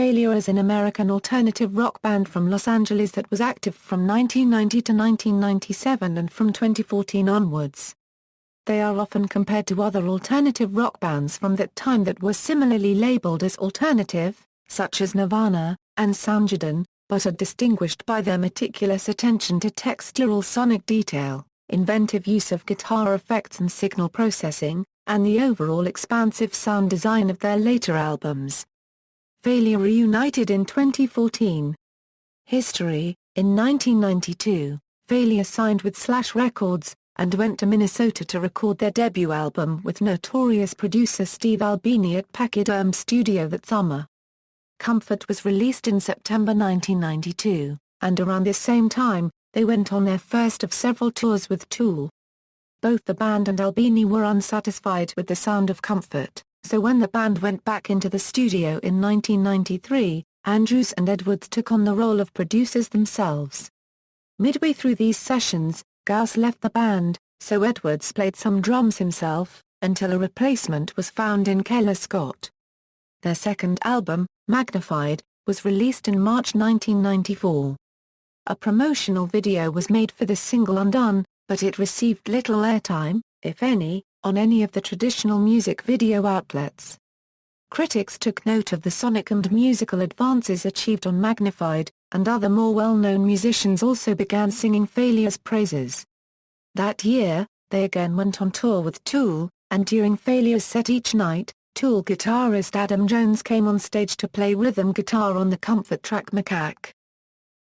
Failure as an American alternative rock band from Los Angeles that was active from 1990 to 1997 and from 2014 onwards. They are often compared to other alternative rock bands from that time that were similarly labeled as alternative, such as Nirvana and Soundgarden, but are distinguished by their meticulous attention to textural sonic detail, inventive use of guitar effects and signal processing, and the overall expansive sound design of their later albums. Failure reunited in 2014. History: in 1992, Failure signed with Slash Records, and went to Minnesota to record their debut album with notorious producer Steve Albini at Pachyderm Studio that summer. Comfort was released in September 1992, and around this same time, they went on their first of several tours with Tool. Both the band and Albini were unsatisfied with the sound of Comfort, so when the band went back into the studio in 1993, Andrews and Edwards took on the role of producers themselves. Midway through these sessions, Gauss left the band, so Edwards played some drums himself, until a replacement was found in Keller Scott. Their second album, Magnified, was released in March 1994. A promotional video was made for the single Undone, but it received little airtime, if any, on any of the traditional music video outlets. Critics took note of the sonic and musical advances achieved on Magnified, and other more well-known musicians also began singing Failure's praises. That year, they again went on tour with Tool, and during Failure's set each night, Tool guitarist Adam Jones came on stage to play rhythm guitar on the Comfort track Macaque.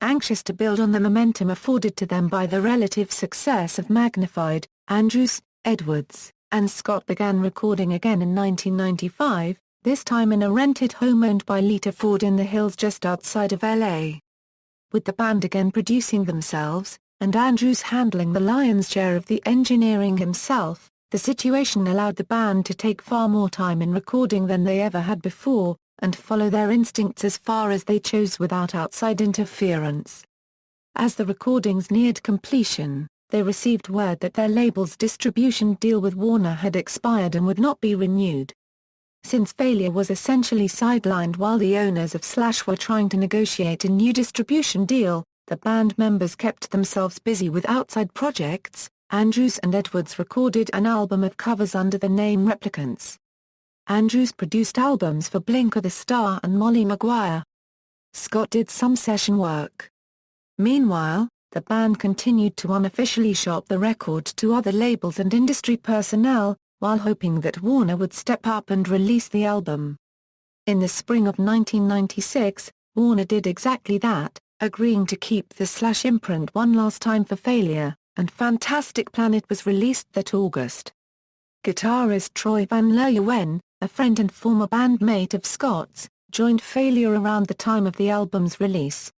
Anxious to build on the momentum afforded to them by the relative success of Magnified, Andrews, Edwards, and Scott began recording again in 1995, this time in a rented home owned by Lita Ford in the hills just outside of L.A. With the band again producing themselves, and Andrews handling the lion's share of the engineering himself, the situation allowed the band to take far more time in recording than they ever had before, and follow their instincts as far as they chose without outside interference. As the recordings neared completion, they received word that their label's distribution deal with Warner had expired and would not be renewed. Since Failure was essentially sidelined while the owners of Slash were trying to negotiate a new distribution deal, the band members kept themselves busy with outside projects. Andrews and Edwards recorded an album of covers under the name Replicants. Andrews produced albums for Blink of the Star and Molly Maguire. Scott did some session work. Meanwhile, the band continued to unofficially shop the record to other labels and industry personnel, while hoping that Warner would step up and release the album. In the spring of 1996, Warner did exactly that, agreeing to keep the Slash imprint one last time for Failure, and Fantastic Planet was released that August. Guitarist Troy Van Leeuwen, a friend and former bandmate of Scott's, joined Failure around the time of the album's release.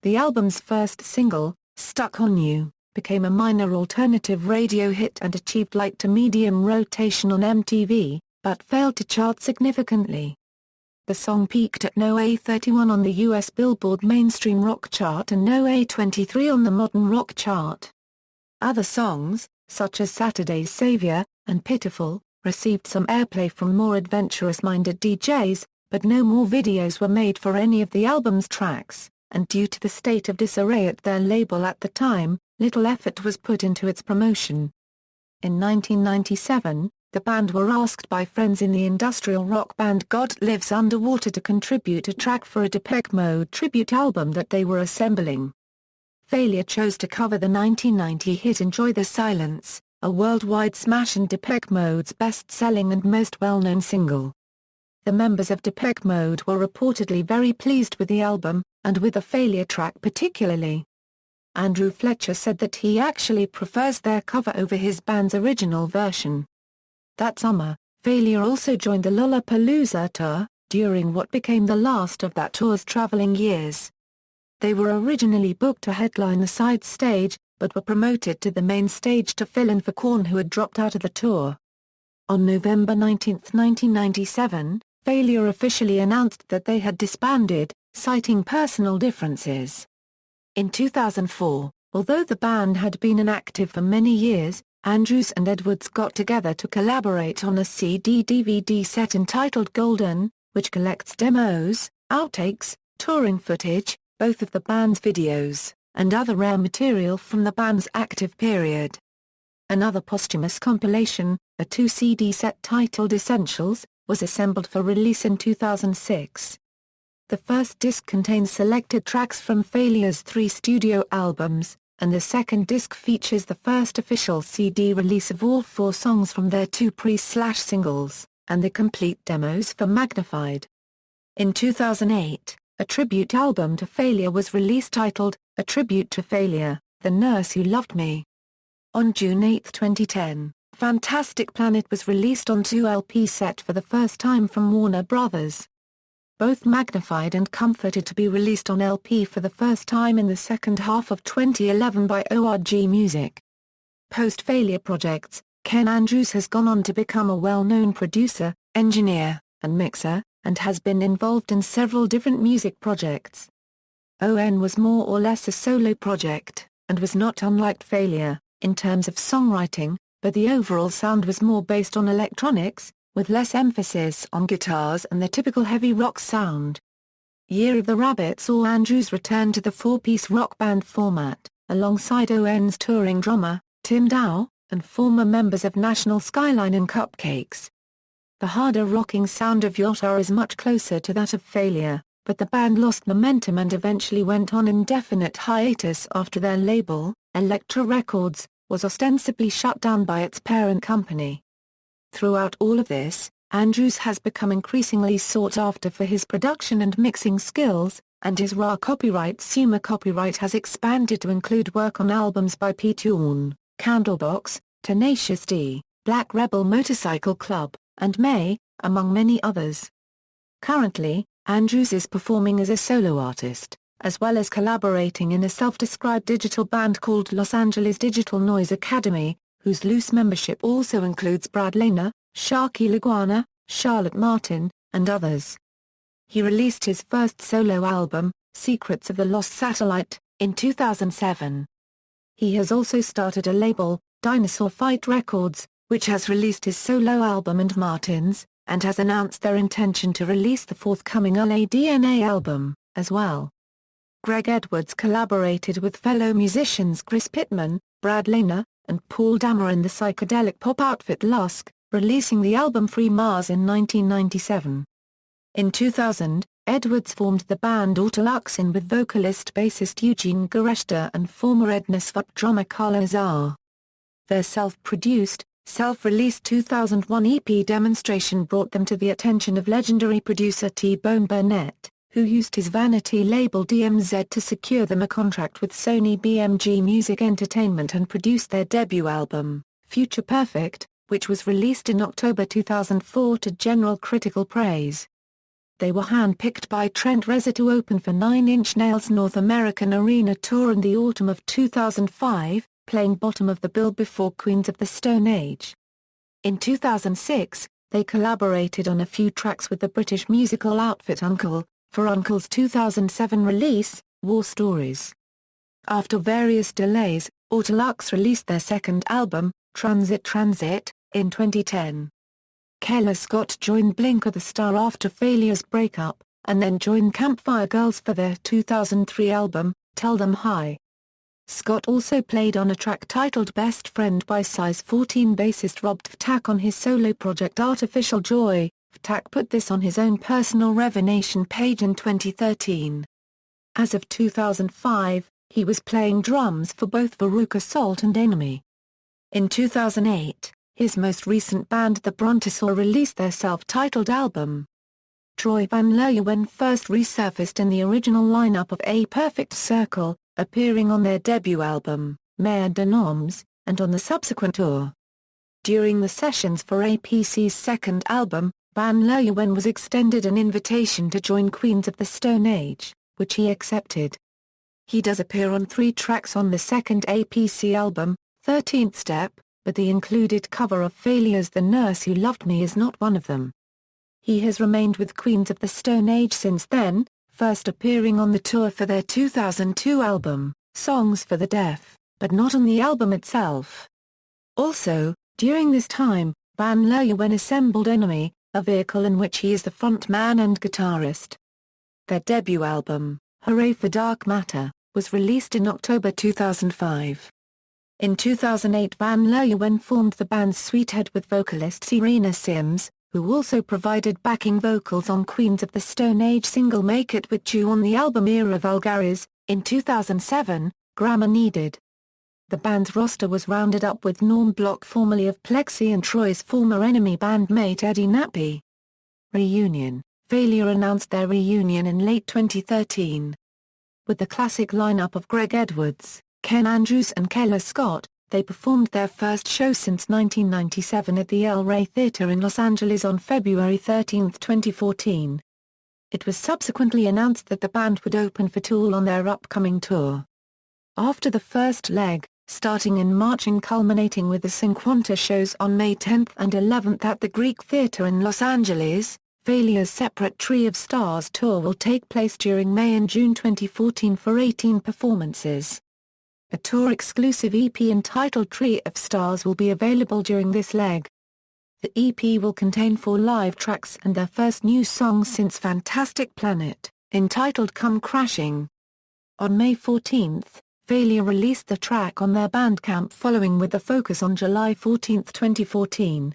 The album's first single, Stuck on You, became a minor alternative radio hit and achieved light to medium rotation on MTV, but failed to chart significantly. The song peaked at no. 31 on the US Billboard Mainstream Rock Chart and no. 23 on the Modern Rock Chart. Other songs, such as Saturday's Savior and Pitiful, received some airplay from more adventurous-minded DJs, but no more videos were made for any of the album's tracks, and due to the state of disarray at their label at the time, little effort was put into its promotion. In 1997, the band were asked by friends in the industrial rock band God Lives Underwater to contribute a track for a Depeche Mode tribute album that they were assembling. Failure chose to cover the 1990 hit Enjoy the Silence, a worldwide smash and Depeche Mode's best-selling and most well-known single. The members of Depeche Mode were reportedly very pleased with the album, and with the Failure track particularly. Andrew Fletcher said that he actually prefers their cover over his band's original version. That summer, Failure also joined the Lollapalooza tour, during what became the last of that tour's traveling years. They were originally booked to headline the side stage, but were promoted to the main stage to fill in for Korn, who had dropped out of the tour. On November 19, 1997, Failure officially announced that they had disbanded, citing personal differences. In 2004, although the band had been inactive for many years, Andrews and Edwards got together to collaborate on a CD-DVD set entitled Golden, which collects demos, outtakes, touring footage, both of the band's videos, and other rare material from the band's active period. Another posthumous compilation, a 2-CD set titled Essentials, was assembled for release in 2006. The first disc contains selected tracks from Failure's 3 studio albums, and the second disc features the first official CD release of all 4 songs from their 2 pre/singles, and the complete demos for Magnified. In 2008, a tribute album to Failure was released titled, A Tribute to Failure, The Nurse Who Loved Me. On June 8, 2010, Fantastic Planet was released on 2 LP set for the first time from Warner Bros. Both Magnified and Comforted to be released on LP for the first time in the second half of 2011 by ORG Music. Post-Failure projects, Ken Andrews has gone on to become a well-known producer, engineer, and mixer, and has been involved in several different music projects. ON was more or less a solo project, and was not unlike Failure, in terms of songwriting, but the overall sound was more based on electronics, with less emphasis on guitars and the typical heavy rock sound. Year of the Rabbit saw Andrews return to the 4-piece rock band format, alongside ON's touring drummer, Tim Dow, and former members of National Skyline and Cupcakes. The harder rocking sound of Yotta is much closer to that of Failure, but the band lost momentum and eventually went on indefinite hiatus after their label, Elektra Records, was ostensibly shut down by its parent company. Throughout all of this, Andrews has become increasingly sought after for his production and mixing skills, and his RA Copyright/SUMA copyright has expanded to include work on albums by Pete Orne, Candlebox, Tenacious D, Black Rebel Motorcycle Club, and May, among many others. Currently, Andrews is performing as a solo artist, as well as collaborating in a self-described digital band called Los Angeles Digital Noise Academy, whose loose membership also includes Brad Lehner, Sharky LaGuana, Charlotte Martin, and others. He released his first solo album, Secrets of the Lost Satellite, in 2007. He has also started a label, Dinosaur Fight Records, which has released his solo album and Martin's, and has announced their intention to release the forthcoming LADNA album, as well. Greg Edwards collaborated with fellow musicians Chris Pittman, Brad Lehner, and Paul Dameron in the psychedelic pop outfit Lusk, releasing the album Free Mars in 1997. In 2000, Edwards formed the band Autoluxin with vocalist-bassist Eugene Gereshta and former Edna Svut drummer Carla Azar. Their self-produced, self-released 2001 EP Demonstration brought them to the attention of legendary producer T-Bone Burnett, who used his Vanity label DMZ to secure them a contract with Sony BMG Music Entertainment and produce their debut album, Future Perfect, which was released in October 2004 to general critical praise. They were hand-picked by Trent Reznor to open for Nine Inch Nails' North American Arena Tour in the autumn of 2005, playing bottom of the bill before Queens of the Stone Age. In 2006, they collaborated on a few tracks with the British musical outfit Uncle, for Uncle's 2007 release, War Stories. After various delays, Autolux released their second album, Transit, in 2010. Keller Scott joined Blink at the Star after Failure's breakup, and then joined Campfire Girls for their 2003 album, Tell Them Hi. Scott also played on a track titled Best Friend by Size 14 bassist Rob Ftak on his solo project Artificial Joy. Ftak put this on his own personal Revenation page in 2013. As of 2005, he was playing drums for both Veruca Salt and Enemy. In 2008, his most recent band The Brontosaur released their self-titled album. Troy Van Leeuwen first resurfaced in the original lineup of A Perfect Circle, appearing on their debut album, Mère de Noms, and on the subsequent tour. During the sessions for APC's second album, Van Leeuwen was extended an invitation to join Queens of the Stone Age, which he accepted. He does appear on 3 tracks on the second APC album, 13th Step, but the included cover of Failure's The Nurse Who Loved Me is not one of them. He has remained with Queens of the Stone Age since then, first appearing on the tour for their 2002 album, Songs for the Deaf, but not on the album itself. Also, during this time, Van Leeuwen assembled Enemy, a vehicle in which he is the frontman and guitarist. Their debut album, Hooray for Dark Matter, was released in October 2005. In 2008 Van Leeuwen formed the band Sweethead with vocalist Serena Sims, who also provided backing vocals on Queens of the Stone Age single Make It With You on the album Era Vulgaris. In 2007, Grammar Needed. The band's roster was rounded up with Norm Block, formerly of Plexi, and Troy's former Enemy bandmate Eddie Nappy. Reunion. Failure announced their reunion in late 2013. With the classic lineup of Greg Edwards, Ken Andrews and Keller Scott, they performed their first show since 1997 at the El Rey Theatre in Los Angeles on February 13, 2014. It was subsequently announced that the band would open for Tool on their upcoming tour. After the first leg, starting in March and culminating with the Cinquanta shows on May 10 and 11 at the Greek Theatre in Los Angeles, Failure's separate Tree of Stars tour will take place during May and June 2014 for 18 performances. A tour-exclusive EP entitled Tree of Stars will be available during this leg. The EP will contain 4 live tracks and their first new song since Fantastic Planet, entitled Come Crashing. On May 14, Failure released the track on their Bandcamp following with the focus on July 14, 2014.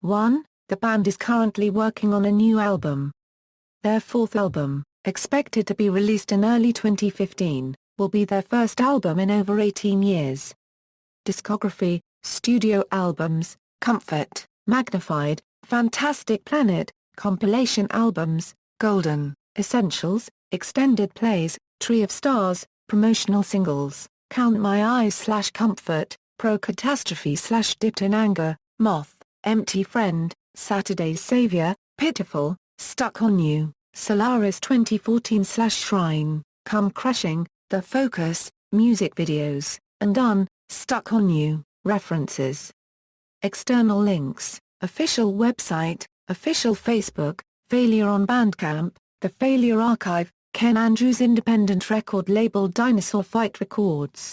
1. The band is currently working on a new album. Their 4th album, expected to be released in early 2015, will be their first album in over 18 years. Discography: studio albums, Comfort, Magnified, Fantastic Planet, compilation albums, Golden, Essentials, extended plays, Tree of Stars, promotional singles, Count My Eyes / Comfort, Pro Catastrophe / Dipped in Anger, Moth, Empty Friend, Saturday's Savior, Pitiful, Stuck on You, Solaris 2014 / Shrine, Come Crashing, The Focus, music videos, and Stuck on You. References. External links: official website, official Facebook, Failure on Bandcamp, The Failure Archive, Ken Andrews independent record label Dinosaur Fight Records.